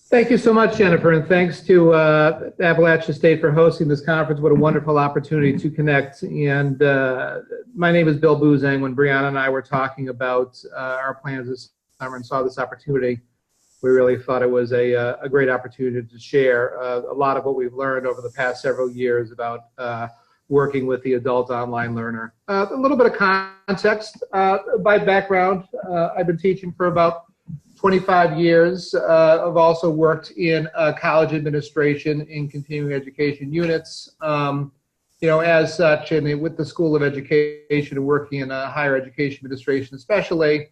Thank you so much, Jennifer, and thanks to Appalachian State for hosting this conference. What a wonderful opportunity to connect. And my name is Bill Boozang. When Brianna and I were talking about our plans this summer and saw this opportunity, we really thought it was a great opportunity to share a lot of what we've learned over the past several years about working with the adult online learner. A little bit of context. By background, I've been teaching for about 25 years. I've also worked in college administration in continuing education units. As such, and with the School of Education and working in higher education administration especially,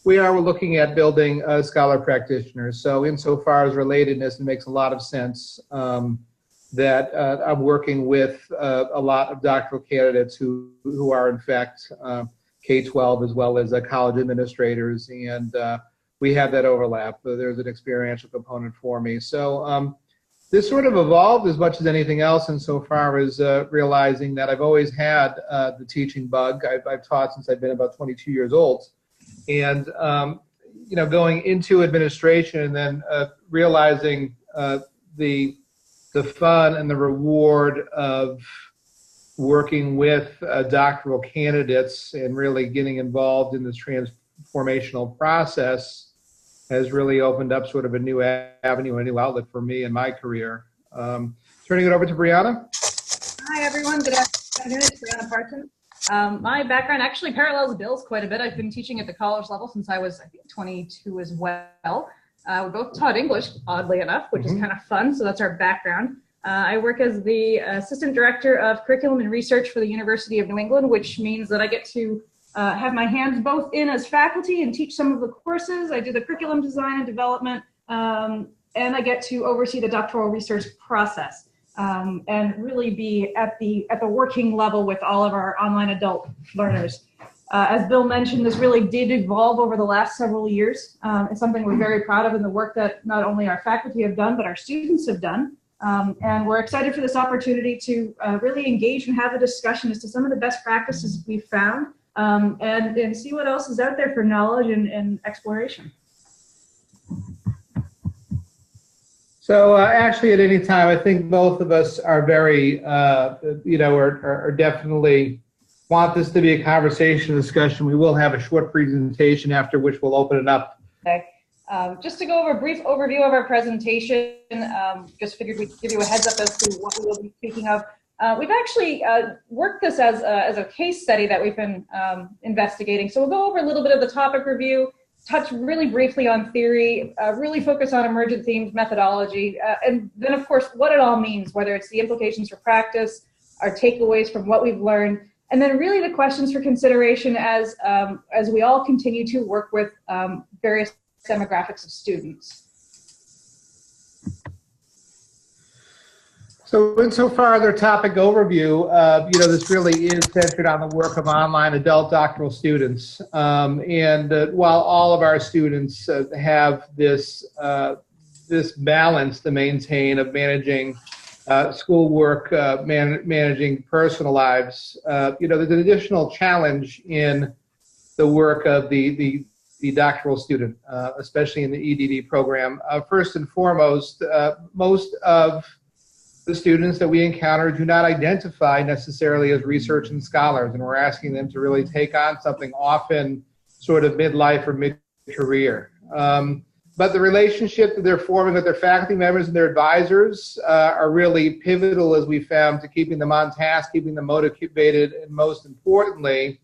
we're looking at building scholar practitioners. So insofar as relatedness, it makes a lot of sense that I'm working with a lot of doctoral candidates who are in fact K-12 as well as college administrators, and we have that overlap. There's an experiential component for me. So this sort of evolved as much as anything else insofar as realizing that I've always had the teaching bug. I've taught since I've been about 22 years old. And, going into administration and then realizing the fun and the reward of working with doctoral candidates and really getting involved in this transformational process has really opened up sort of a new avenue, a new outlet for me in my career. Turning it over to Brianna. Hi, everyone. Good afternoon. It's Brianna Parsons. My background actually parallels Bill's quite a bit. I've been teaching at the college level since I was, I think, 22 as well. We both taught English, oddly enough, which is kind of fun. So that's our background. I work as the Assistant Director of Curriculum and Research for the University of New England, which means that I get to have my hands both in as faculty and teach some of the courses. I do the curriculum design and development, and I get to oversee the doctoral research process and really be at the working level with all of our online adult learners. As Bill mentioned, this really did evolve over the last several years. It's something we're very proud of in the work that not only our faculty have done, but our students have done. And we're excited for this opportunity to really engage and have a discussion as to some of the best practices we've found. And see what else is out there for knowledge and exploration. So actually at any time, I think both of us are very, are definitely want this to be a conversation discussion. We will have a short presentation after which we'll open it up. Okay. Just to go over a brief overview of our presentation, just figured we'd give you a heads up as to what we will be speaking of. We've actually worked this as a case study that we've been investigating. So we'll go over a little bit of the topic review, touch really briefly on theory, really focus on emergent themes, methodology, and then of course what it all means, whether it's the implications for practice, our takeaways from what we've learned, and then really the questions for consideration as we all continue to work with various demographics of students. So insofar as our topic overview, this really is centered on the work of online adult doctoral students. And while all of our students have this balance to maintain of managing schoolwork, managing personal lives, there's an additional challenge in the work of the doctoral student, especially in the EDD program. First and foremost, most of the students that we encounter do not identify necessarily as research and scholars, and we're asking them to really take on something often sort of midlife or mid-career. But the relationship that they're forming with their faculty members and their advisors are really pivotal, as we found, to keeping them on task, keeping them motivated, and most importantly,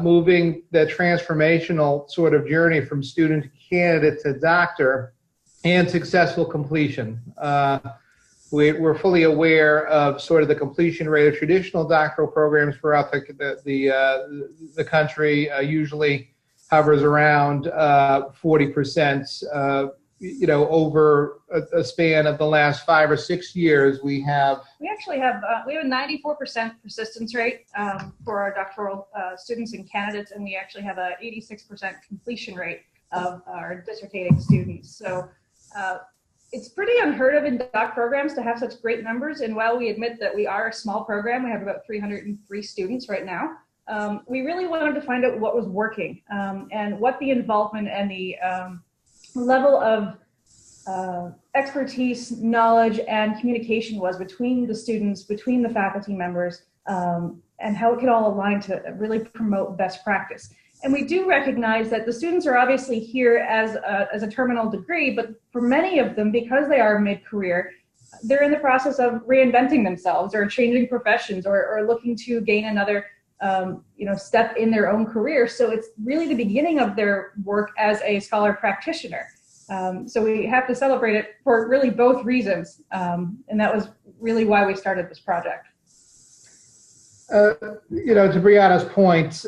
moving the transformational sort of journey from student to candidate to doctor and successful completion. We're fully aware of sort of the completion rate of traditional doctoral programs throughout the country. Usually hovers around 40%. Over a span of the last 5 or 6 years, we actually have a 94% persistence rate for our doctoral students and candidates, and we actually have a 86% completion rate of our dissertating students. So. It's pretty unheard of in doc programs to have such great numbers, and while we admit that we are a small program, we have about 303 students right now, we really wanted to find out what was working and what the involvement and the level of expertise, knowledge, and communication was between the students, between the faculty members, and how it could all align to really promote best practice. And we do recognize that the students are obviously here as a terminal degree, but for many of them, because they are mid-career, they're in the process of reinventing themselves or changing professions or looking to gain another step in their own career. So it's really the beginning of their work as a scholar practitioner. So we have to celebrate it for really both reasons. And that was really why we started this project. To Brianna's point,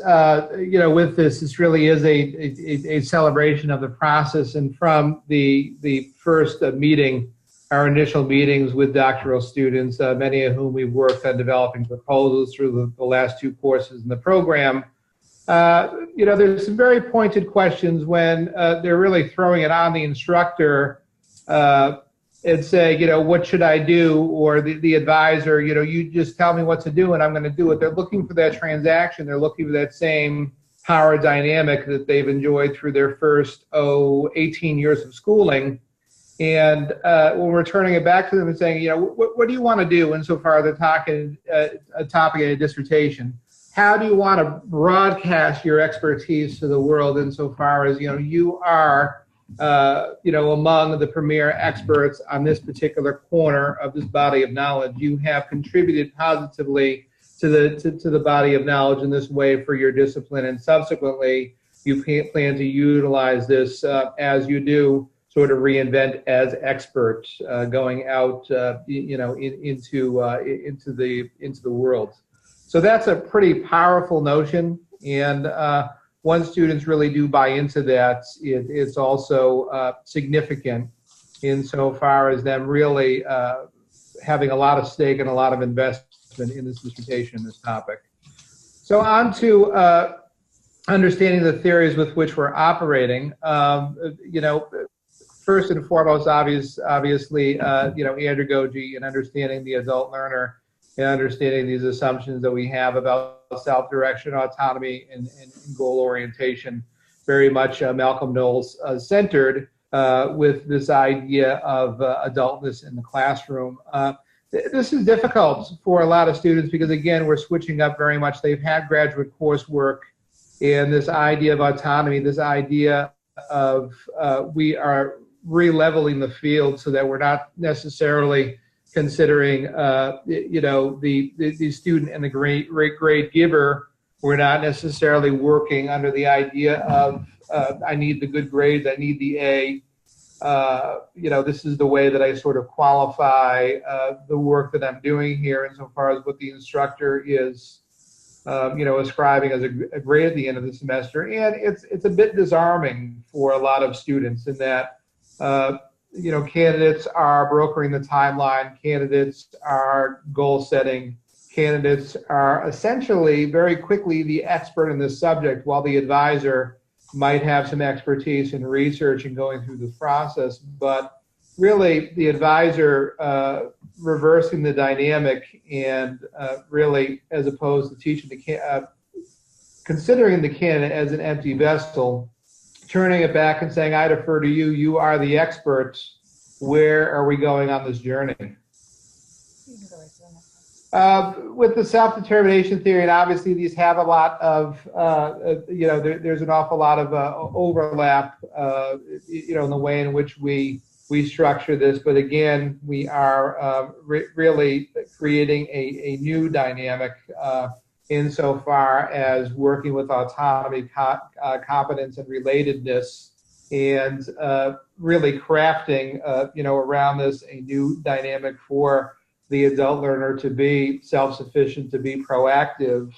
with this really is a celebration of the process. And from the first meeting, our initial meetings with doctoral students, many of whom we've worked on developing proposals through the last two courses in the program, there's some very pointed questions when they're really throwing it on the instructor and saying, what should I do? Or the advisor, you just tell me what to do and I'm going to do it. They're looking for that transaction. They're looking for that same power dynamic that they've enjoyed through their first, 18 years of schooling. And when we're turning it back to them and saying, what do you want to do insofar as they're talking a topic in a dissertation? How do you want to broadcast your expertise to the world insofar as, you are, among the premier experts on this particular corner of this body of knowledge. You have contributed positively to the body of knowledge in this way for your discipline, and subsequently you plan to utilize this as you do sort of reinvent as experts going out, into the world. So that's a pretty powerful notion, and once students really do buy into that, it's also significant insofar as them really having a lot of stake and a lot of investment in this dissertation, in this topic. So on to understanding the theories with which we're operating. First and foremost, obviously, andragogy and understanding the adult learner and understanding these assumptions that we have about self-direction, autonomy, and goal orientation, very much Malcolm Knowles centered with this idea of adultness in the classroom. This is difficult for a lot of students because, again, we're switching up very much. They've had graduate coursework, and this idea of autonomy, this idea of we are re-leveling the field so that we're not necessarily considering, the student and the grade giver. We're not necessarily working under the idea of I need the good grades, I need the A. This is the way that I sort of qualify the work that I'm doing here insofar as what the instructor is, ascribing as a grade at the end of the semester. And it's a bit disarming for a lot of students in that, candidates are brokering the timeline, candidates are goal setting, candidates are essentially very quickly the expert in this subject, while the advisor might have some expertise in research and going through this process. But really, the advisor reversing the dynamic and really, as opposed to teaching considering the candidate as an empty vessel, turning it back and saying, I defer to you, you are the expert. Where are we going on this journey? With the self-determination theory, and obviously these have a lot of, there's an awful lot of overlap, in the way in which we structure this. But again, we are really creating a new dynamic insofar as working with autonomy, competence, and relatedness, and really crafting, around this a new dynamic for the adult learner to be self-sufficient, to be proactive,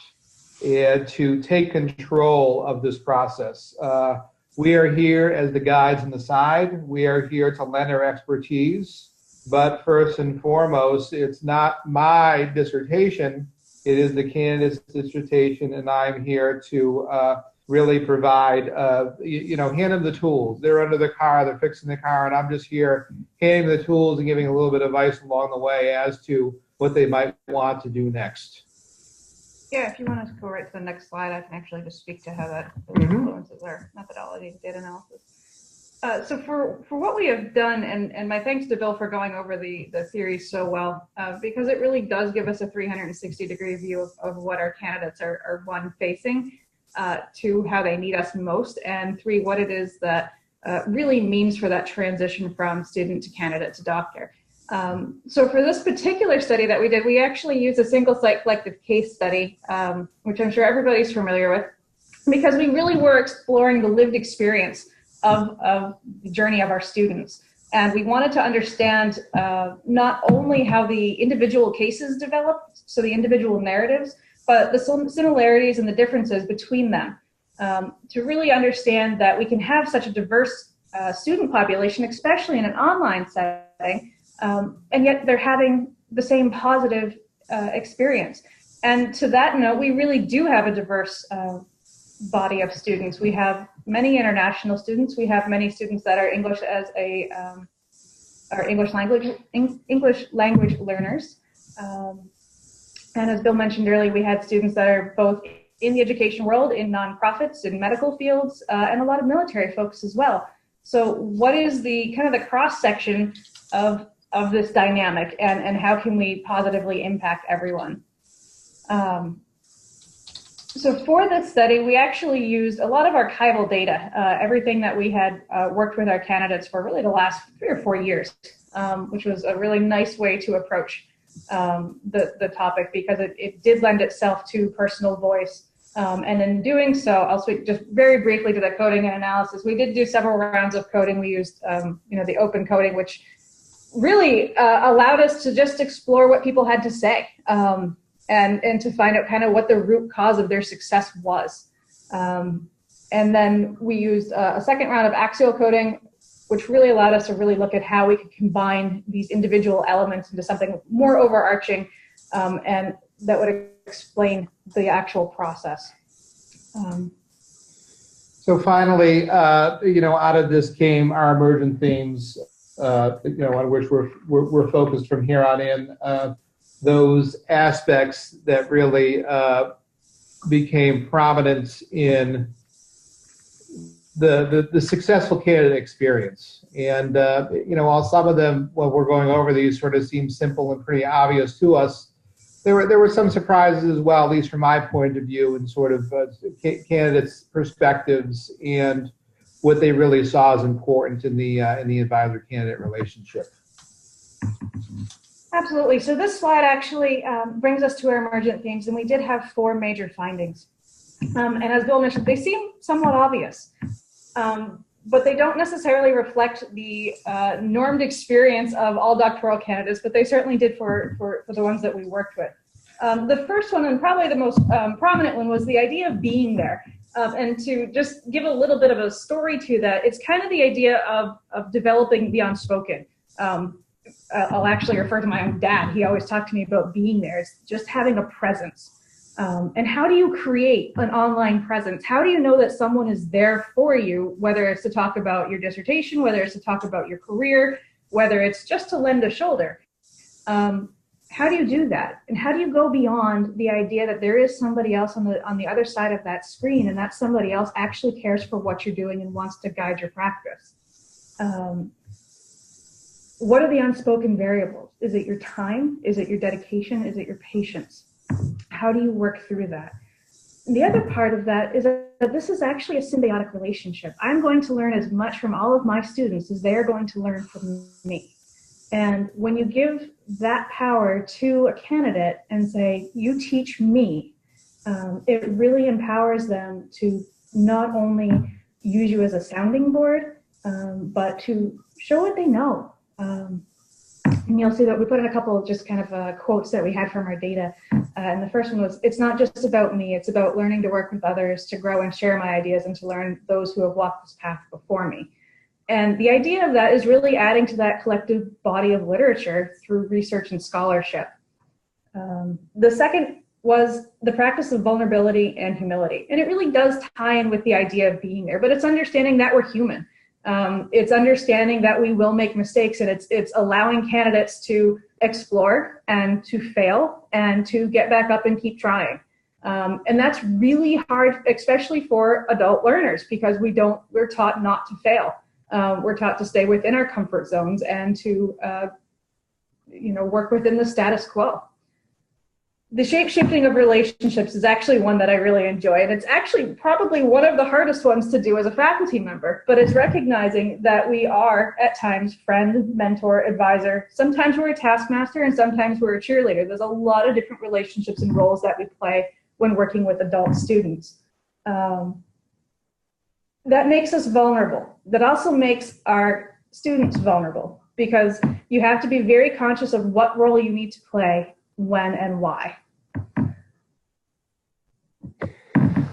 and to take control of this process. We are here as the guides on the side. We are here to lend our expertise, but first and foremost, it's not my dissertation. It is the candidate's dissertation, and I'm here to really provide, hand them the tools. They're under the car, they're fixing the car, and I'm just here handing them the tools and giving a little bit of advice along the way as to what they might want to do next. Yeah, if you want to go right to the next slide, I can actually just speak to how that influences our methodology of data analysis. So for what we have done, and my thanks to Bill for going over the theory so well, because it really does give us a 360-degree view of what our candidates are one, facing, two, how they need us most, and three, what it is that really means for that transition from student to candidate to doctor. So for this particular study that we did, we actually used a single site collective case study, which I'm sure everybody's familiar with, because we really were exploring the lived experience of the journey of our students. And we wanted to understand not only how the individual cases developed, so the individual narratives, but the similarities and the differences between them, to really understand that we can have such a diverse student population, especially in an online setting, and yet they're having the same positive experience. And to that note, we really do have a diverse body of students. We have many international students. We have many students that are English as are English language learners. And as Bill mentioned earlier, we had students that are both in the education world, in nonprofits, in medical fields, and a lot of military folks as well. So what is the kind of the cross section of this dynamic, and how can we positively impact everyone? So for this study, we actually used a lot of archival data, everything that we had worked with our candidates for really the last 3 or 4 years, which was a really nice way to approach the topic, because it did lend itself to personal voice. And in doing so, I'll speak just very briefly to the coding and analysis. We did do several rounds of coding. We used the open coding, which really allowed us to just explore what people had to say. And to find out kind of what the root cause of their success was. And then we used a second round of axial coding, which really allowed us to really look at how we could combine these individual elements into something more overarching, and that would explain the actual process. So finally, out of this came our emergent themes, on which we're focused from here on in. Those aspects that really became prominent in the successful candidate experience. And, while some of them, when we're going over these, sort of seem simple and pretty obvious to us, there were some surprises as well, at least from my point of view, and sort of candidates' perspectives and what they really saw as important in the advisor-candidate relationship. Absolutely. So this slide actually brings us to our emergent themes, and we did have 4 major findings. And as Bill mentioned, they seem somewhat obvious, but they don't necessarily reflect the normed experience of all doctoral candidates, but they certainly did for the ones that we worked with. The first one, and probably the most prominent one, was the idea of being there. And to just give a little bit of a story to that, it's kind of the idea of developing the unspoken. I'll actually refer to my own dad. He always talked to me about being there. It's just having a presence. And how do you create an online presence? How do you know that someone is there for you, whether it's to talk about your dissertation, whether it's to talk about your career, whether it's just to lend a shoulder? How do you do that? And how do you go beyond the idea that there is somebody else on the other side of that screen, and that somebody else actually cares for what you're doing and wants to guide your practice? What are the unspoken variables? Is it your time? Is it your dedication? Is it your patience? How do you work through that? And the other part of that is that this is actually a symbiotic relationship. I'm going to learn as much from all of my students as they're going to learn from me. And when you give that power to a candidate and say, you teach me, it really empowers them to not only use you as a sounding board, but to show what they know. And you'll see that we put in a couple of just kind of quotes that we had from our data. And the first one was, it's not just about me, it's about learning to work with others, to grow and share my ideas, and to learn those who have walked this path before me. And the idea of that is really adding to that collective body of literature through research and scholarship. The second was the practice of vulnerability and humility. And it really does tie in with the idea of being there, but it's understanding that we're human. It's understanding that we will make mistakes, and it's allowing candidates to explore and to fail and to get back up and keep trying. And that's really hard, especially for adult learners, because we're taught not to fail. We're taught to stay within our comfort zones and to, work within the status quo. The shape-shifting of relationships is actually one that I really enjoy, and it's actually probably one of the hardest ones to do as a faculty member, but it's recognizing that we are, at times, friend, mentor, advisor. Sometimes we're a taskmaster, and sometimes we're a cheerleader. There's a lot of different relationships and roles that we play when working with adult students. That makes us vulnerable. That also makes our students vulnerable, because you have to be very conscious of what role you need to play, when, and why.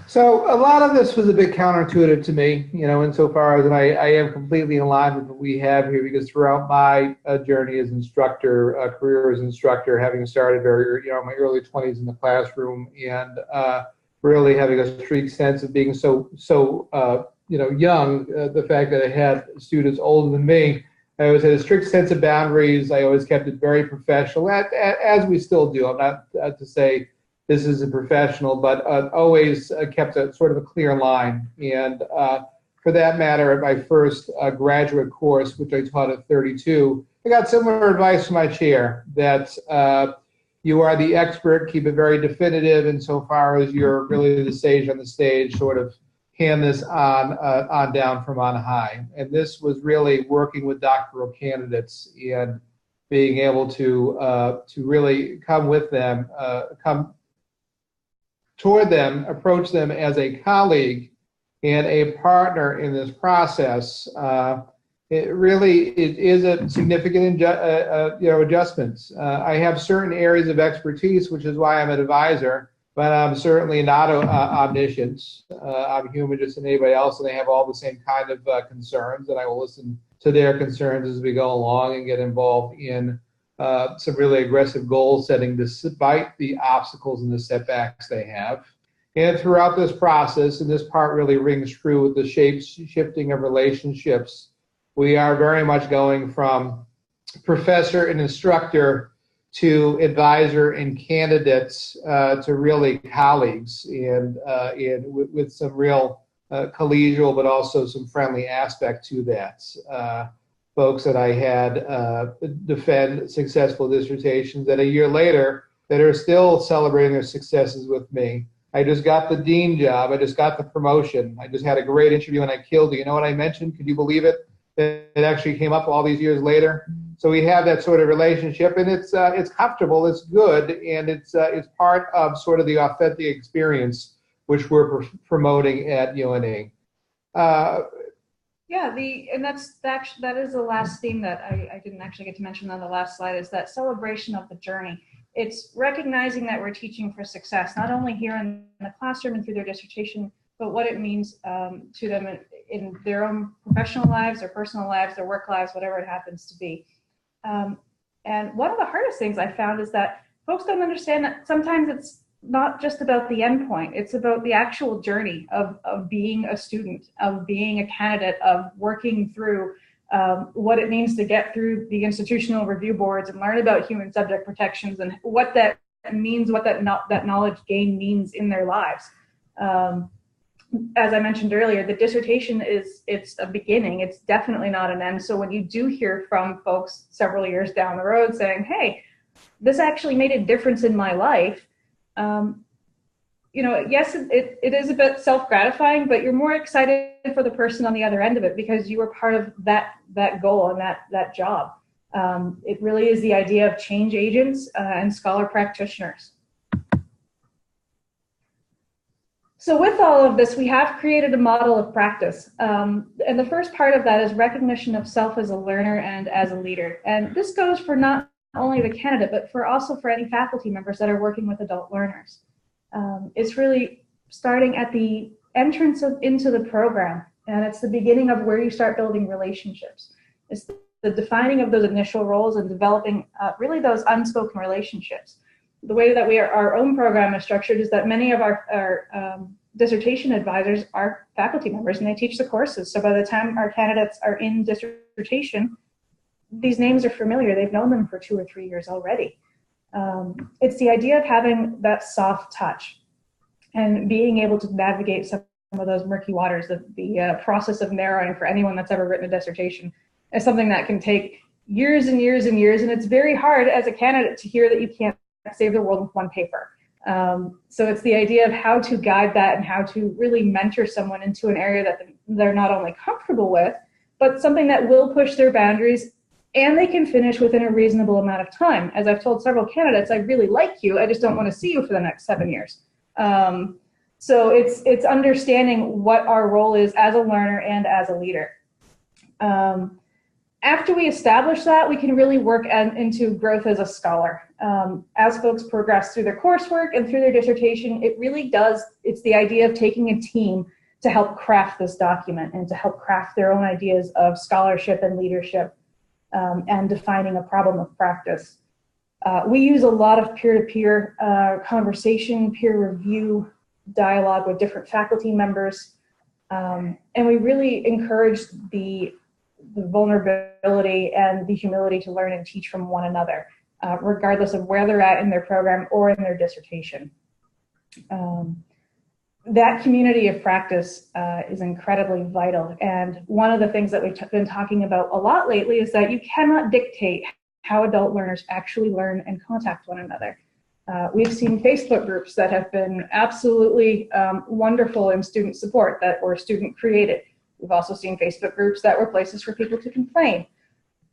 So a lot of this was a bit counterintuitive to me, insofar as, and I am completely in line with what we have here, because throughout my journey as instructor, career as instructor, having started very, in my early 20s in the classroom, and really having a streak sense of being so young, the fact that I had students older than me, I always had a strict sense of boundaries. I always kept it very professional, as we still do. I'm not to say this is a professional, but always kept a sort of a clear line. And for that matter, at my first graduate course, which I taught at 32, I got similar advice from my chair that you are the expert, keep it very definitive insofar as you're really the sage on the stage, sort of hand this on down from on high. And this was really working with doctoral candidates and being able to really come with them, come toward them, approach them as a colleague and a partner in this process. It is a significant adjustments. I have certain areas of expertise, which is why I'm an advisor, but I'm certainly not omniscient. I'm human just as anybody else, and they have all the same kind of concerns, and I will listen to their concerns as we go along and get involved in some really aggressive goal setting despite the obstacles and the setbacks they have. And throughout this process, and this part really rings true with the shifting of relationships, we are very much going from professor and instructor to advisor and candidates to really colleagues, and with some real collegial but also some friendly aspect to that. Folks that I had defend successful dissertations that a year later that are still celebrating their successes with me. I just got the dean job. I just got the promotion. I just had a great interview and I killed it. You know what I mentioned? Could you believe it? It actually came up all these years later. So we have that sort of relationship, and it's comfortable, it's good, and it's part of sort of the authentic experience which we're promoting at UNA. Yeah, that is the last theme that I didn't actually get to mention on the last slide, is that celebration of the journey. It's recognizing that we're teaching for success, not only here in the classroom and through their dissertation, but what it means to them in their own professional lives, their personal lives, their work lives, whatever it happens to be. And one of the hardest things I found is that folks don't understand that sometimes it's not just about the end point. It's about the actual journey of being a student, of being a candidate, of working through what it means to get through the institutional review boards and learn about human subject protections and what that means, what that knowledge gain means in their lives. As I mentioned earlier, the dissertation it's a beginning. It's definitely not an end. So when you do hear from folks several years down the road saying, hey, this actually made a difference in my life, yes, it is a bit self-gratifying, but you're more excited for the person on the other end of it because you were part of that goal and that job. It really is the idea of change agents and scholar practitioners. So with all of this, we have created a model of practice. And the first part of that is recognition of self as a learner and as a leader. And this goes for not only the candidate, but also for any faculty members that are working with adult learners. It's really starting at the entrance into the program, and it's the beginning of where you start building relationships. It's the defining of those initial roles and developing really those unspoken relationships. The way that our own program is structured is that many of our dissertation advisors are faculty members and they teach the courses. So by the time our candidates are in dissertation, these names are familiar. They've known them for 2 or 3 years already. It's the idea of having that soft touch and being able to navigate some of those murky waters. The process of narrowing for anyone that's ever written a dissertation is something that can take years and years and years, and it's very hard as a candidate to hear that you can't save the world with one paper. So it's the idea of how to guide that and how to really mentor someone into an area that they're not only comfortable with, but something that will push their boundaries and they can finish within a reasonable amount of time. As I've told several candidates, I really like you, I just don't want to see you for the next 7 years. So it's understanding what our role is as a learner and as a leader. After we establish that, we can really work into growth as a scholar. As folks progress through their coursework and through their dissertation, it's the idea of taking a team to help craft this document and to help craft their own ideas of scholarship and leadership, and defining a problem of practice. We use a lot of peer-to-peer conversation, peer review, dialogue with different faculty members, and we really encourage the vulnerability and the humility to learn and teach from one another, regardless of where they're at in their program or in their dissertation. That community of practice is incredibly vital. And one of the things that we've been talking about a lot lately is that you cannot dictate how adult learners actually learn and contact one another. We've seen Facebook groups that have been absolutely wonderful in student support that were student created. We've also seen Facebook groups that were places for people to complain.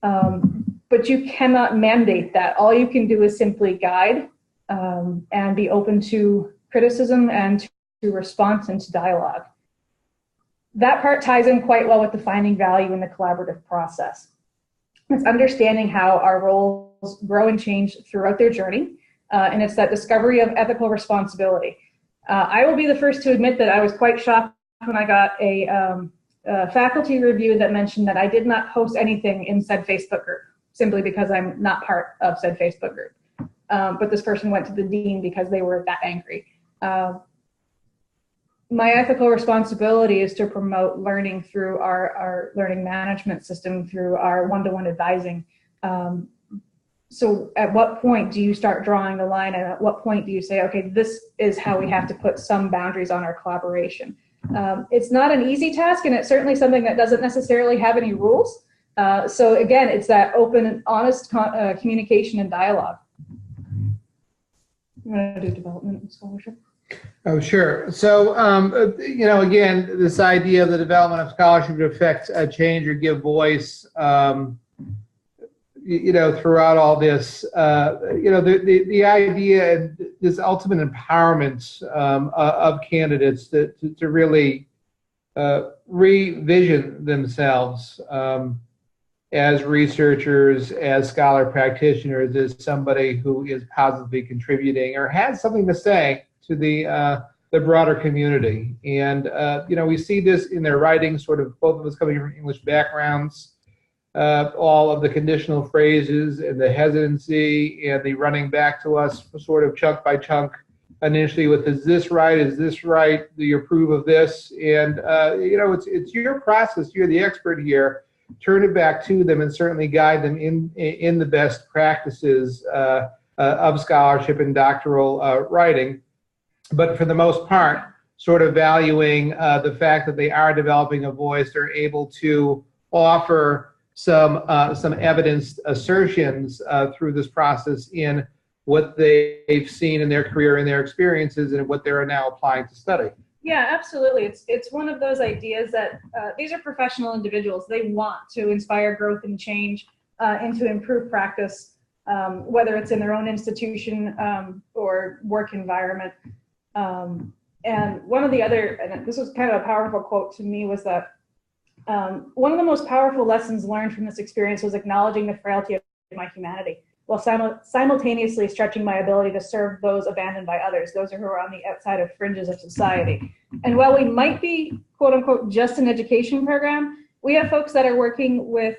But you cannot mandate that. All you can do is simply guide and be open to criticism and to response and to dialogue. That part ties in quite well with defining value in the collaborative process. It's understanding how our roles grow and change throughout their journey, and it's that discovery of ethical responsibility. I will be the first to admit that I was quite shocked when I got a faculty review that mentioned that I did not post anything in said Facebook group, simply because I'm not part of said Facebook group. But this person went to the dean because they were that angry. My ethical responsibility is to promote learning through our learning management system, through our one-to-one advising. So at what point do you start drawing the line, and at what point do you say, okay, this is how we have to put some boundaries on our collaboration? It's not an easy task, and it's certainly something that doesn't necessarily have any rules. So again, it's that open and honest communication and dialogue. You want to do development and scholarship? Oh, sure. So, again, this idea of the development of scholarship to affect change or give voice, throughout all this, the idea and this ultimate empowerment of candidates to really revision themselves as researchers, as scholar practitioners, as somebody who is positively contributing or has something to say to the broader community. And, we see this in their writing, sort of both of us coming from English backgrounds, all of the conditional phrases and the hesitancy and the running back to us sort of chunk by chunk initially with, is this right? Is this right? Do you approve of this? And, it's your process. You're the expert here. Turn it back to them and certainly guide them in the best practices of scholarship and doctoral writing. But for the most part, sort of valuing the fact that they are developing a voice, they're able to offer some evidenced assertions through this process in what they've seen in their career and their experiences and what they're now applying to study. Yeah, absolutely. It's one of those ideas that these are professional individuals. They want to inspire growth and change and to improve practice, whether it's in their own institution or work environment. And one of the other, and this was kind of a powerful quote to me, was that one of the most powerful lessons learned from this experience was acknowledging the frailty of my humanity, while simultaneously stretching my ability to serve those abandoned by others, those who are on the outside of fringes of society. And while we might be, quote unquote, just an education program, we have folks that are working with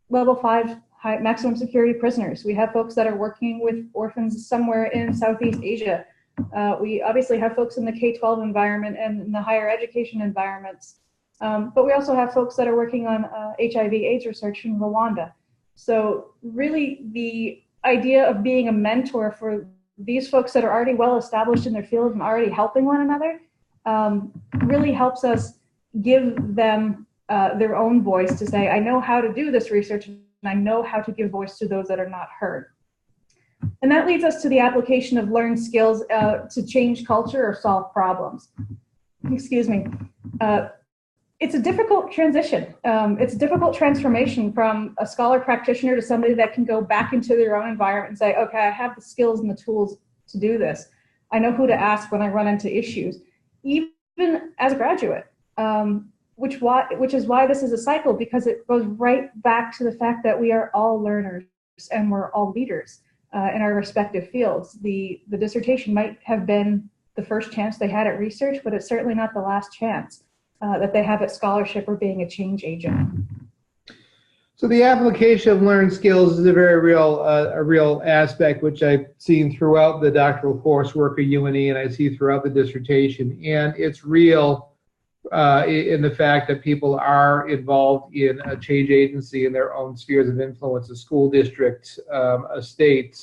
level 5 high maximum security prisoners. We have folks that are working with orphans somewhere in Southeast Asia. We obviously have folks in the K-12 environment and in the higher education environments. But we also have folks that are working on HIV/AIDS research in Rwanda. So really the idea of being a mentor for these folks that are already well established in their field and already helping one another really helps us give them their own voice to say, I know how to do this research, and I know how to give voice to those that are not heard. And that leads us to the application of learned skills to change culture or solve problems. Excuse me. It's a difficult transition. It's a difficult transformation from a scholar practitioner to somebody that can go back into their own environment and say, okay, I have the skills and the tools to do this. I know who to ask when I run into issues, even as a graduate, which is why this is a cycle, because it goes right back to the fact that we are all learners and we're all leaders in our respective fields. The dissertation might have been the first chance they had at research, but it's certainly not the last chance that they have at scholarship or being a change agent. So the application of learned skills is a very real aspect, which I've seen throughout the doctoral coursework at UNE, and I see throughout the dissertation. And it's real in the fact that people are involved in a change agency in their own spheres of influence: a school district, a state,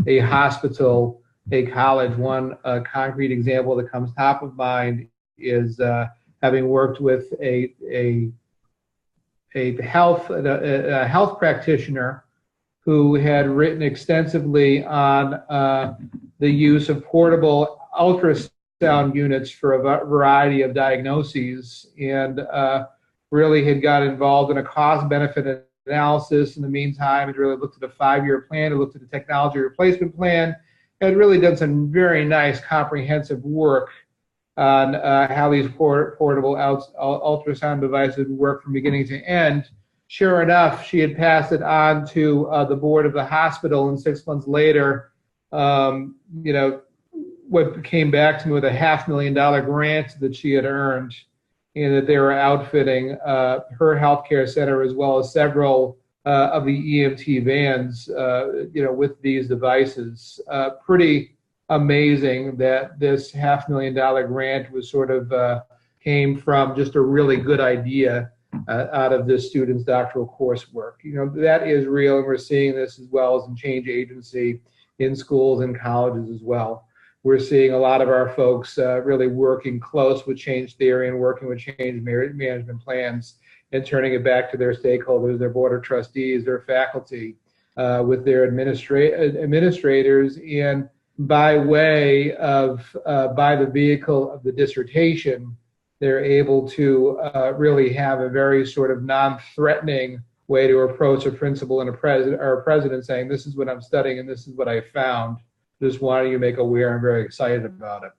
a hospital, a college. One concrete example that comes top of mind is having worked with a health practitioner who had written extensively on the use of portable ultrasound units for a variety of diagnoses, and really had got involved in a cost-benefit analysis in the meantime. Had really looked at a 5-year plan, had looked at the technology replacement plan, had really done some very nice comprehensive work on how these portable ultrasound devices would work from beginning to end. Sure enough, she had passed it on to the board of the hospital, and 6 months later, what came back to me with a $500,000 grant that she had earned, and that they were outfitting her healthcare center as well as several of the EMT vans, with these devices. Pretty amazing that this $500,000 grant was sort of came from just a really good idea out of this student's doctoral coursework. That is real, and we're seeing this as well as in change agency in schools and colleges as well. We're seeing a lot of our folks really working close with change theory and working with change management plans and turning it back to their stakeholders, their board of trustees, their faculty, with their administrators, and by way of, by the vehicle of the dissertation, they're able to really have a very sort of non-threatening way to approach a principal and a president saying, this is what I'm studying and this is what I found. Just wanting you to make aware, I'm very excited about it.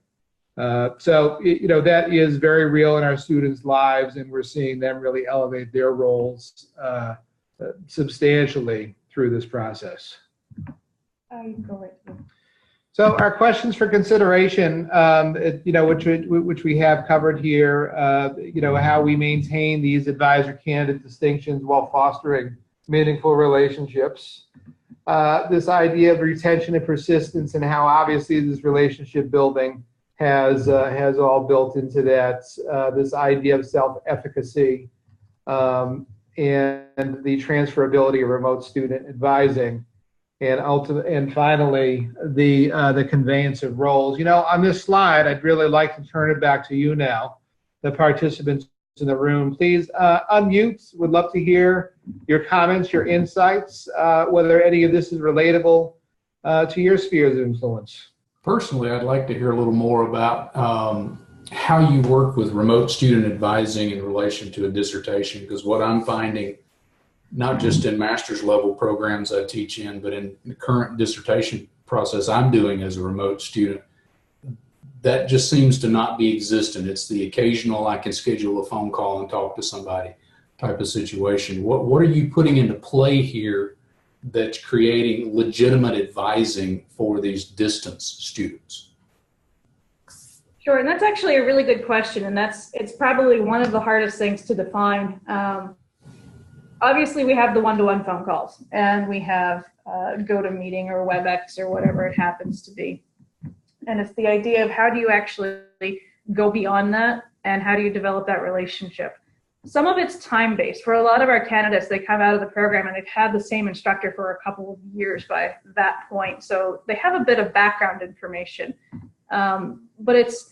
So that is very real in our students' lives, and we're seeing them really elevate their roles substantially through this process. You can go right through. So our questions for consideration, which we have covered here, how we maintain these advisor candidate distinctions while fostering meaningful relationships. This idea of retention and persistence, and how obviously this relationship building has all built into that. This idea of self-efficacy, and the transferability of remote student advising. And finally, the conveyance of roles. On this slide, I'd really like to turn it back to you now, the participants in the room. Please unmute. Would love to hear your comments, your insights, whether any of this is relatable to your spheres of influence. Personally, I'd like to hear a little more about how you work with remote student advising in relation to a dissertation, because what I'm finding, not just in master's level programs I teach in, but in the current dissertation process I'm doing as a remote student, that just seems to not be existent. It's the occasional, I can schedule a phone call and talk to somebody type of situation. What are you putting into play here that's creating legitimate advising for these distance students? Sure, and that's actually a really good question, and it's probably one of the hardest things to define. Obviously, we have the one-to-one phone calls, and we have GoToMeeting or WebEx or whatever it happens to be. And it's the idea of how do you actually go beyond that, and how do you develop that relationship? Some of it's time-based. For a lot of our candidates, they come out of the program and they've had the same instructor for a couple of years by that point. So they have a bit of background information. But it's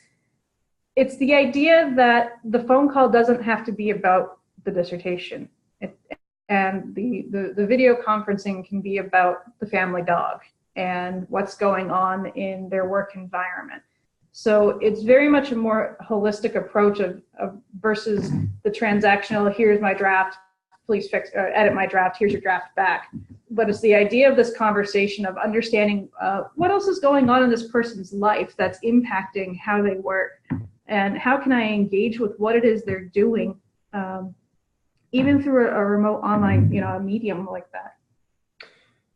It's the idea that the phone call doesn't have to be about the dissertation. And the video conferencing can be about the family dog and what's going on in their work environment. So it's very much a more holistic approach of versus the transactional, here's my draft, please fix, edit my draft, here's your draft back. But it's the idea of this conversation of understanding what else is going on in this person's life that's impacting how they work, and how can I engage with what it is they're doing, even through a remote online, a medium like that.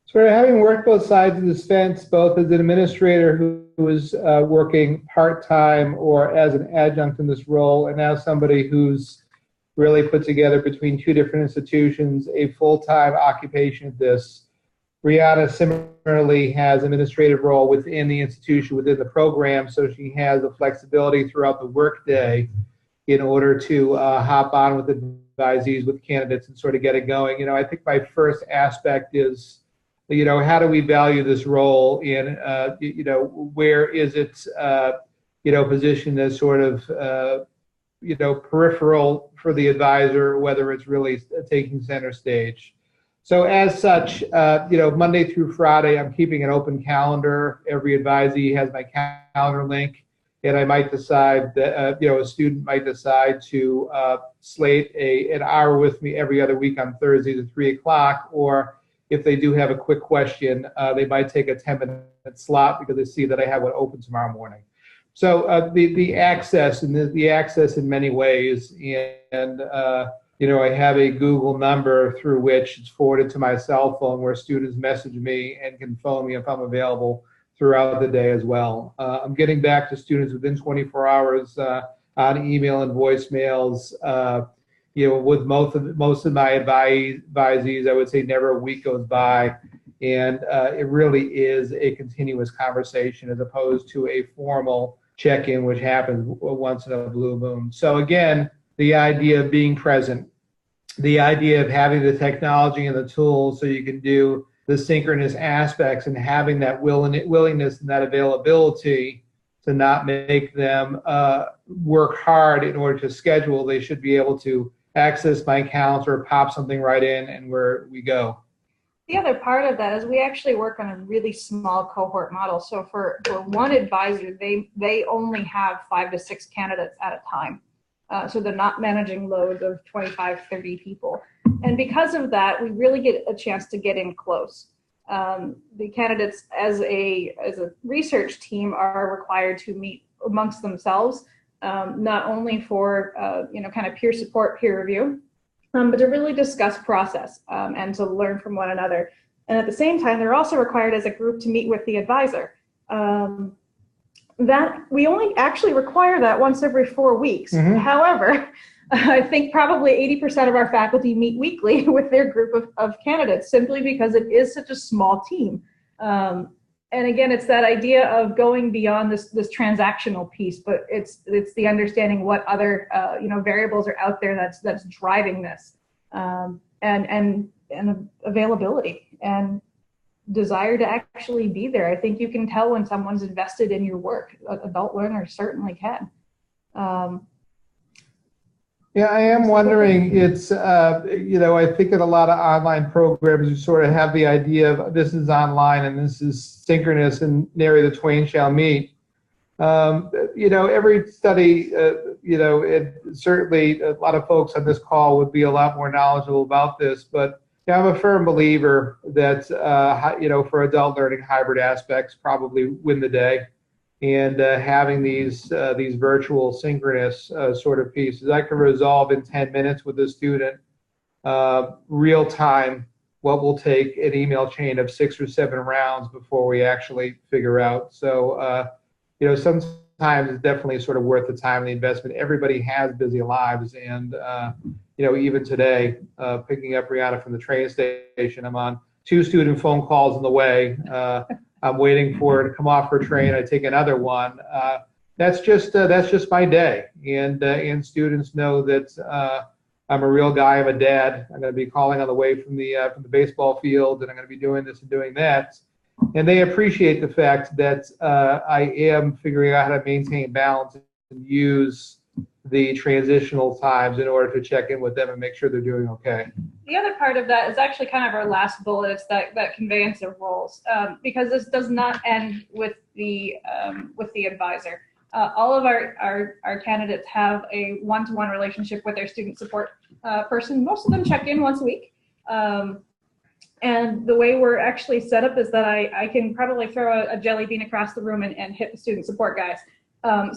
Sort of having worked both sides of this fence, both as an administrator who was working part-time or as an adjunct in this role, and now somebody who's really put together between two different institutions a full-time occupation of this. Brianna similarly has an administrative role within the institution, within the program, so she has the flexibility throughout the workday in order to hop on with advisees, with candidates, and sort of get it going. I think my first aspect is, how do we value this role in, where is it, positioned as sort of, peripheral for the advisor, whether it's really taking center stage. So as such, Monday through Friday, I'm keeping an open calendar. Every advisee has my calendar link, and I might decide that, a student might decide to slate an hour with me every other week on Thursdays at 3 o'clock, or if they do have a quick question, they might take a 10-minute slot because they see that I have one open tomorrow morning. So the access, and the access in many ways, and I have a Google number through which it's forwarded to my cell phone where students message me and can phone me if I'm available throughout the day as well. I'm getting back to students within 24 hours on email and voicemails. With most of my advisees, I would say never a week goes by, and it really is a continuous conversation as opposed to a formal check-in, which happens once in a blue moon. So again, the idea of being present, the idea of having the technology and the tools so you can do the synchronous aspects, and having that willingness and that availability to not make them work hard in order to schedule. They should be able to access my calendar, pop something right in, and where we go. The other part of that is we actually work on a really small cohort model. So for one advisor, they only have 5 to 6 candidates at a time. So they're not managing loads of 25, 30 people. And because of that, we really get a chance to get in close. The candidates as a research team are required to meet amongst themselves, not only for kind of peer support, peer review, but to really discuss process and to learn from one another. And at the same time, they're also required as a group to meet with the advisor. That we only actually require that once every 4 weeks. Mm-hmm. However, I think probably 80% of our faculty meet weekly with their group of candidates, simply because it is such a small team. And again, it's that idea of going beyond this transactional piece, but it's the understanding what other variables are out there that's driving this, and availability and desire to actually be there. I think you can tell when someone's invested in your work. Adult learners certainly can. Yeah, I am wondering, it's, I think in a lot of online programs, you sort of have the idea of this is online and this is synchronous and nary the twain shall meet. Every study, certainly a lot of folks on this call would be a lot more knowledgeable about this, but I'm a firm believer that, for adult learning, hybrid aspects probably win the day. And having these virtual synchronous sort of pieces, I can resolve in 10 minutes with a student, real time, what will take an email chain of 6 or 7 rounds before we actually figure out. So, sometimes it's definitely sort of worth the time and the investment. Everybody has busy lives, and even today, picking up Brianna from the train station, I'm on 2 student phone calls on the way. I'm waiting for her to come off her train. I take another one. That's just my day, and students know that I'm a real guy. I'm a dad. I'm going to be calling on the way from the baseball field, and I'm going to be doing this and doing that. And they appreciate the fact that I am figuring out how to maintain balance use the transitional times in order to check in with them and make sure they're doing okay. The other part of that is actually kind of our last bullet. It's that conveyance of roles, because this does not end with the advisor. All of our candidates have a one-to-one relationship with their student support person. Most of them check in once a week. And the way we're actually set up is that I can probably throw a jelly bean across the room and hit the student support guys.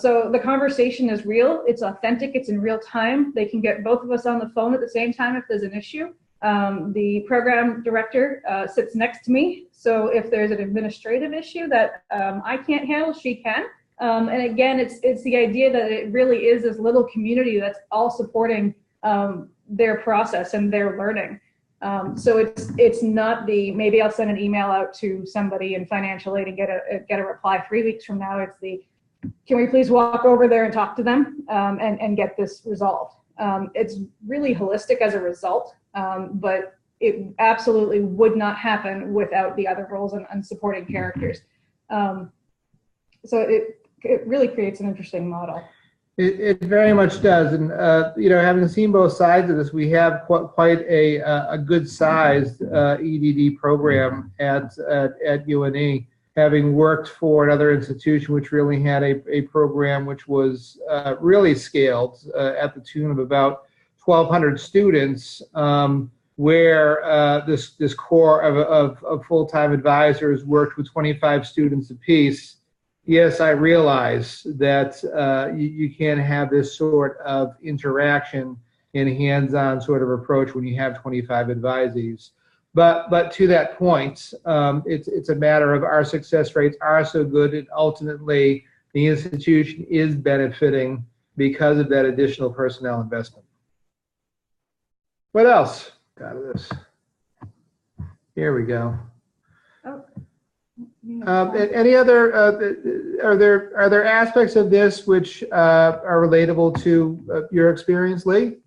So the conversation is real, it's authentic, it's in real time. They can get both of us on the phone at the same time if there's an issue. The program director sits next to me, so if there's an administrative issue that I can't handle, she can. And again, it's the idea that it really is this little community that's all supporting their process and their learning. So it's not the, maybe I'll send an email out to somebody in financial aid and get a reply 3 weeks from now. It's the, can we please walk over there and talk to them and get this resolved? It's really holistic as a result, but it absolutely would not happen without the other roles and supporting characters. So it really creates an interesting model. It very much does, and having seen both sides of this, we have quite a good sized EDD program at UNE. Having worked for another institution which really had a program which was really scaled at the tune of about 1,200 students, where this core of full-time advisors worked with 25 students apiece. Yes, I realize that you can't have this sort of interaction and hands-on sort of approach when you have 25 advisees. But to that point, it's a matter of our success rates are so good, and ultimately the institution is benefiting because of that additional personnel investment. What else out of this? Here we go. Oh. Any other? Are there aspects of this which are relatable to your experience, Lee?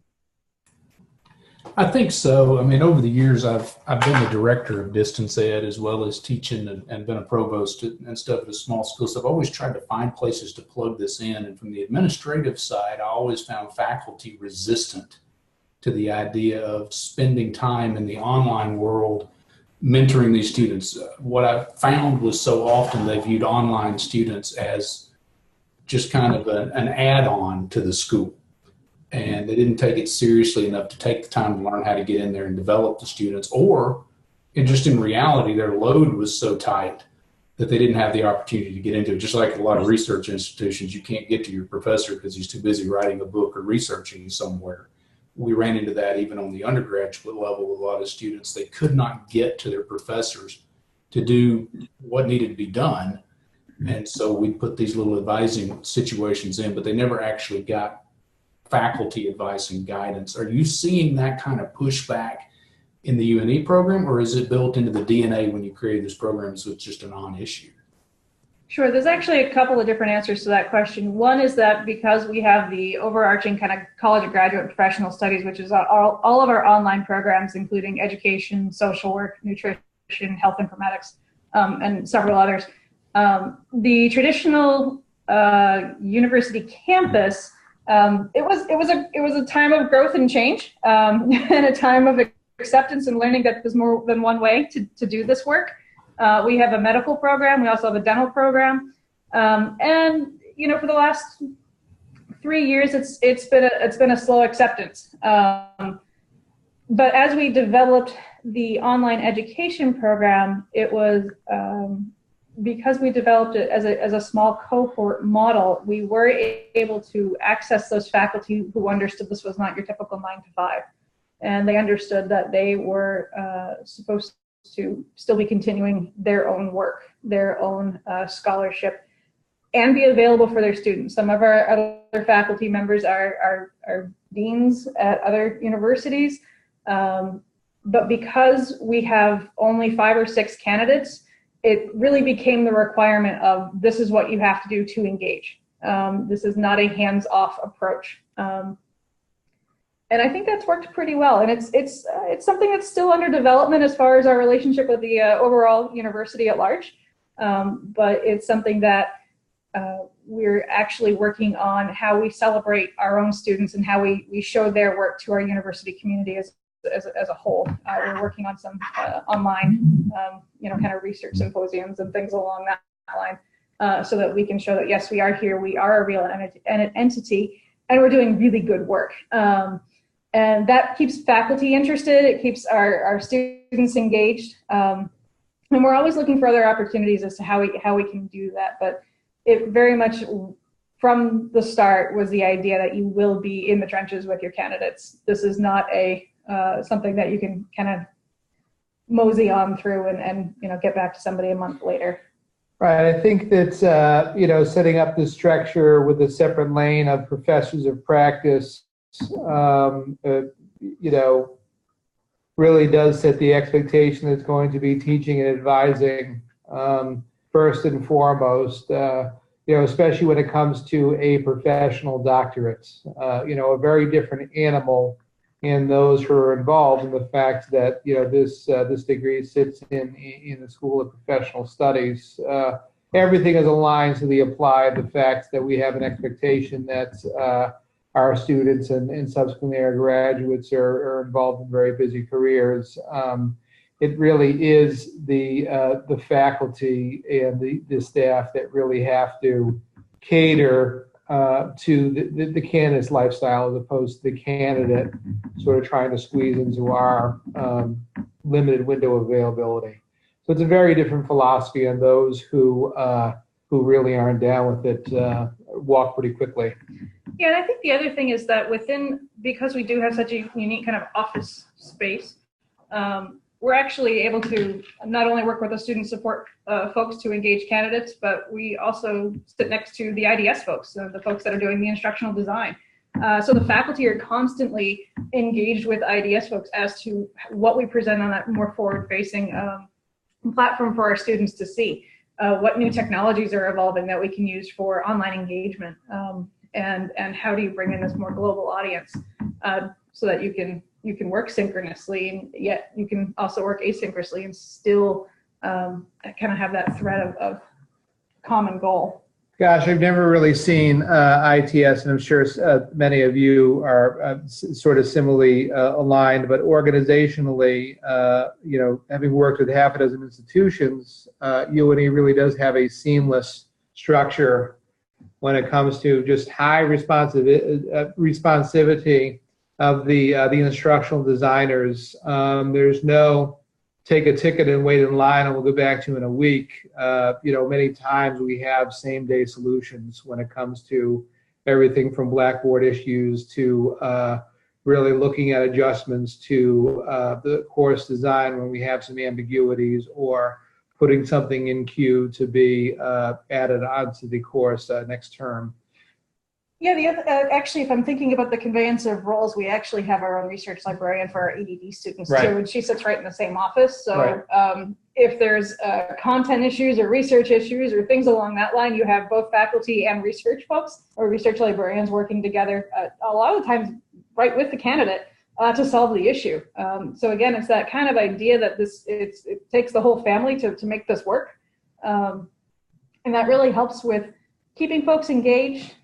I think so. I mean, over the years, I've been the director of distance ed as well as teaching and been a provost and stuff at a small school. So I've always tried to find places to plug this in. And from the administrative side, I always found faculty resistant to the idea of spending time in the online world mentoring these students. What I found was so often they viewed online students as just kind of an add-on to the school. And they didn't take it seriously enough to take the time to learn how to get in there and develop the students, or just in reality, their load was so tight that they didn't have the opportunity to get into it. Just like a lot of research institutions, you can't get to your professor because he's too busy writing a book or researching somewhere. We ran into that even on the undergraduate level with a lot of students. They could not get to their professors to do what needed to be done. And so we put these little advising situations in, but they never actually got faculty advice and guidance. Are you seeing that kind of pushback in the UNE program, or is it built into the DNA when you created this program so it's just a non-issue? Sure, there's actually a couple of different answers to that question. One is that because we have the overarching kind of college and graduate professional studies, which is all of our online programs, including education, social work, nutrition, health informatics, and several others. The traditional university campus, it was a time of growth and change, and a time of acceptance and learning that there's more than one way to do this work. We have a medical program. We also have a dental program, and for the last 3 years, it's been a slow acceptance. But as we developed the online education program, it was because we developed it as a small cohort model. We were able to access those faculty who understood this was not your typical 9 to 5, and they understood that they were supposed to still be continuing their own work, their own scholarship, and be available for their students. Some of our other faculty members are deans at other universities, but because we have only 5 or 6 candidates, it really became the requirement of this is what you have to do to engage. This is not a hands-off approach. And I think that's worked pretty well. And it's something that's still under development as far as our relationship with the overall university at large. But it's something that we're actually working on how we celebrate our own students and how we show their work to our university community as a whole. We're working on some online, kind of research symposiums and things along that line, so that we can show that, yes, we are here, we are a real entity, and we're doing really good work. And that keeps faculty interested, it keeps our students engaged, and we're always looking for other opportunities as to how we can do that. But it very much, from the start, was the idea that you will be in the trenches with your candidates. This is not something that you can kind of mosey on through and get back to somebody a month later. Right. I think that, setting up this structure with a separate lane of professors of practice, really does set the expectation that's going to be teaching and advising, first and foremost, especially when it comes to a professional doctorate, a very different animal in those who are involved in the fact that, this degree sits in the School of Professional Studies. Everything is aligned to the applied, the fact that we have an expectation that our students and subsequently our graduates are involved in very busy careers. It really is the faculty and the staff that really have to cater to the candidate's lifestyle, as opposed to the candidate sort of trying to squeeze into our limited window of availability. So it's a very different philosophy, and those who really aren't down with it walk pretty quickly. Yeah, and I think the other thing is that because we do have such a unique kind of office space, we're actually able to not only work with the student support folks to engage candidates, but we also sit next to the IDS folks, so the folks that are doing the instructional design. So the faculty are constantly engaged with IDS folks as to what we present on that more forward-facing platform for our students to see. What new technologies are evolving that we can use for online engagement, and how do you bring in this more global audience, so that you can work synchronously, and yet you can also work asynchronously and still kind of have that thread of common goal. Gosh, I've never really seen ITS, and I'm sure many of you are sort of similarly aligned, but organizationally, having worked with half a dozen institutions, UNE really does have a seamless structure when it comes to just high responsivity of the instructional designers. There's no take a ticket and wait in line and we'll go back to you in a week. Many times we have same day solutions when it comes to everything from Blackboard issues to really looking at adjustments to the course design when we have some ambiguities, or putting something in queue to be added onto the course next term. Yeah, actually, if I'm thinking about the conveyance of roles, we actually have our own research librarian for our EDD students too, and she sits right in the same office. So if there's content issues or research issues or things along that line, you have both faculty and research folks or research librarians working together a lot of the times right with the candidate to solve the issue. So again, it's that kind of idea that it takes the whole family to make this work. And that really helps with keeping folks engaged.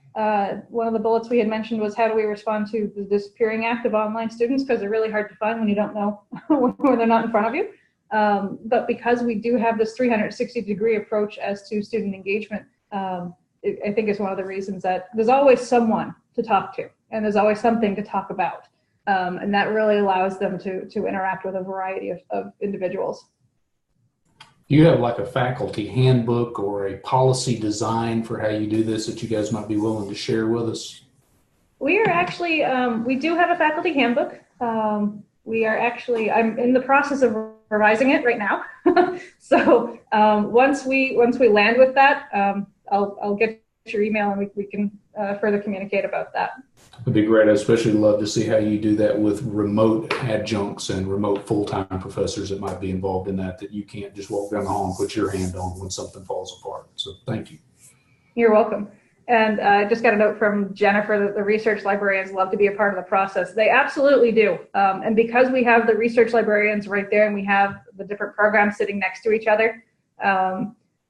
One of the bullets we had mentioned was, how do we respond to the disappearing act of online students, because they're really hard to find when you don't know when they're not in front of you. But because we do have this 360-degree approach as to student engagement, I think is one of the reasons that there's always someone to talk to, and there's always something to talk about. And that really allows them to interact with a variety of individuals. Do you have like a faculty handbook or a policy design for how you do this that you guys might be willing to share with us? We are actually, we do have a faculty handbook. We are actually, I'm in the process of revising it right now. So once we land with that, I'll get your email and we can further communicate about that. It'd be great. I'd especially love to see how you do that with remote adjuncts and remote full-time professors that might be involved in that you can't just walk down the hall and put your hand on when something falls apart. So thank you. You're welcome. And I just got a note from Jennifer that the research librarians love to be a part of the process. They absolutely do. And because we have the research librarians right there and we have the different programs sitting next to each other,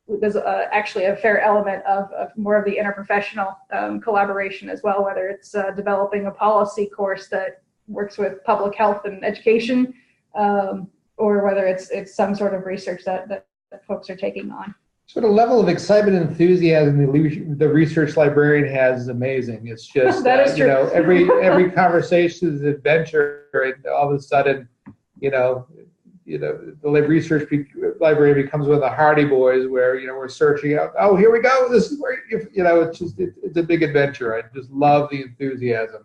there's actually a fair element of more of the interprofessional collaboration as well, whether it's developing a policy course that works with public health and education, or whether it's some sort of research that folks are taking on. So the level of excitement and enthusiasm the research librarian has is amazing. It's just, that is true. Every conversation is an adventure, and all of a sudden, the research library becomes one of the Hardy Boys, where we're searching out. Oh, here we go. This is where it's a big adventure. I just love the enthusiasm,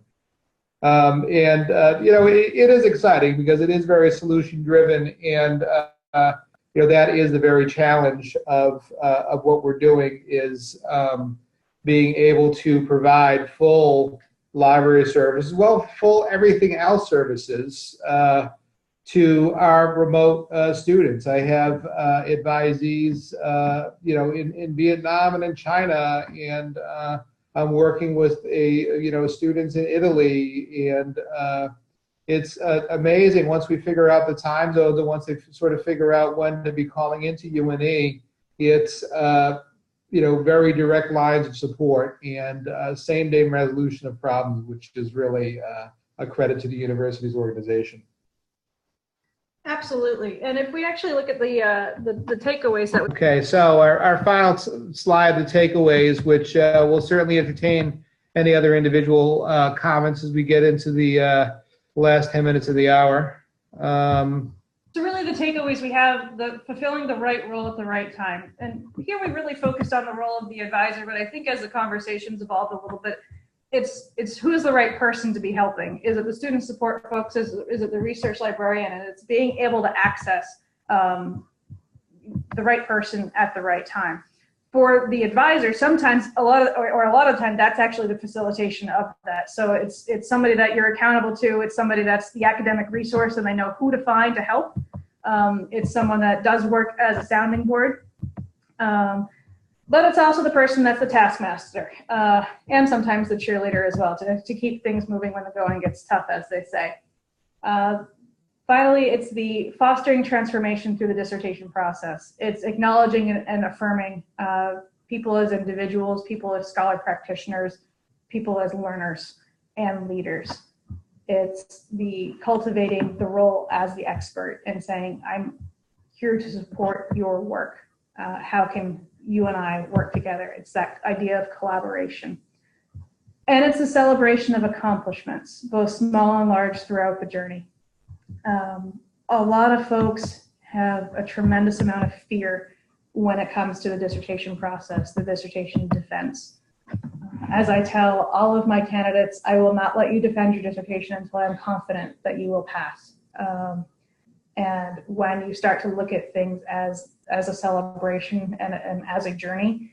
it is exciting because it is very solution driven, and that is the very challenge of what we're doing is being able to provide full library services, full everything else services. To our remote students. I have advisees, in Vietnam and in China, and I'm working with students in Italy, and it's amazing once we figure out the time zones and once they sort of figure out when to be calling into UNE. It's very direct lines of support and same-day resolution of problems, which is really a credit to the university's organization. Absolutely. And if we actually look at the takeaways that Okay, so our final slide, the takeaways, which will certainly entertain any other individual comments as we get into the last 10 minutes of the hour. So really the takeaways we have, fulfilling the right role at the right time. And here we really focused on the role of the advisor, but I think as the conversations evolved a little bit, it's who's the right person to be helping. Is it the student support folks? Is it the research librarian? And it's being able to access the right person at the right time. For the advisor, sometimes a lot of time, that's actually the facilitation of that. So it's somebody that you're accountable to. It's somebody that's the academic resource and they know who to find to help. It's someone that does work as a sounding board. But it's also the person that's the taskmaster, and sometimes the cheerleader as well, to keep things moving when the going gets tough, as they say. Finally, it's the fostering transformation through the dissertation process. It's acknowledging and affirming people as individuals, people as scholar practitioners, people as learners and leaders. It's the cultivating the role as the expert and saying, I'm here to support your work. How can you and I work together? It's that idea of collaboration. And it's a celebration of accomplishments, both small and large, throughout the journey. A lot of folks have a tremendous amount of fear when it comes to the dissertation process, the dissertation defense. As I tell all of my candidates, I will not let you defend your dissertation until I'm confident that you will pass. And when you start to look at things as a celebration and as a journey,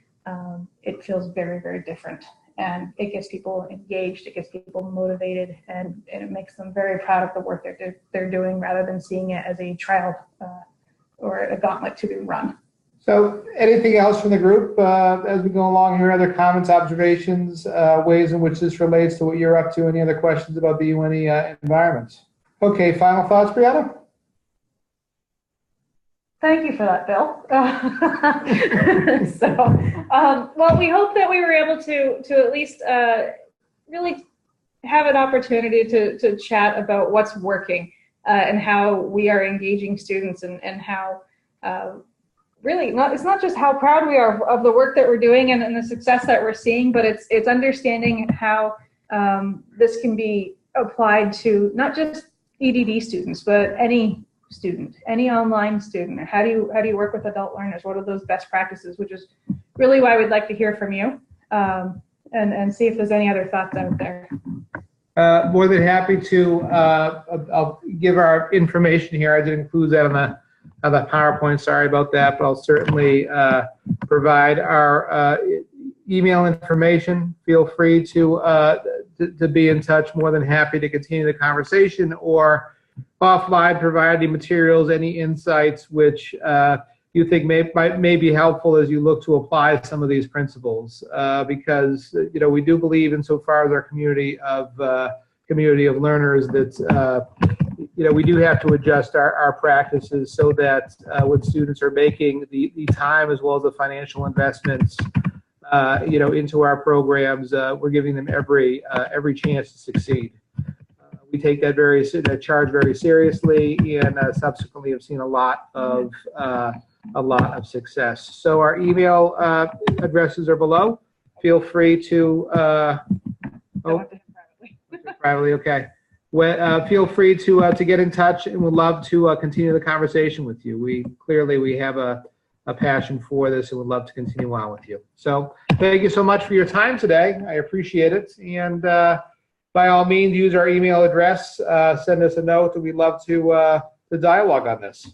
it feels very, very different. And it gets people engaged, it gets people motivated, and it makes them very proud of the work that they're doing, rather than seeing it as a trial or a gauntlet to be run. So anything else from the group as we go along here? Other comments, observations, ways in which this relates to what you're up to? Any other questions about the UNE environment? Okay, final thoughts, Brianna? Thank you for that, Bill. Well, we hope that we were able to at least really have an opportunity to chat about what's working and how we are engaging students, and how really it's not just how proud we are of the work that we're doing and the success that we're seeing, but it's understanding how this can be applied to not just EDD students, but any student, any online student. How do you work with adult learners? What are those best practices? Which is really why we'd like to hear from you, and see if there's any other thoughts out there. More than happy to. I'll give our information here. I didn't include that on the PowerPoint. Sorry about that, but I'll certainly provide our email information. Feel free to be in touch. More than happy to continue the conversation, or offline provide any materials, any insights which you think may be helpful as you look to apply some of these principles, because we do believe, insofar as our community of learners, that we do have to adjust our practices so that when students are making the time as well as the financial investments, into our programs, we're giving them every chance to succeed. We take that charge very seriously, and subsequently have seen a lot of success. So our email addresses are below. Feel free to privately. Okay. Feel free to get in touch, and we'd love to continue the conversation with you. We have a passion for this, and would love to continue on with you. So thank you so much for your time today. I appreciate it. And by all means, use our email address. Send us a note, and we'd love to dialogue on this.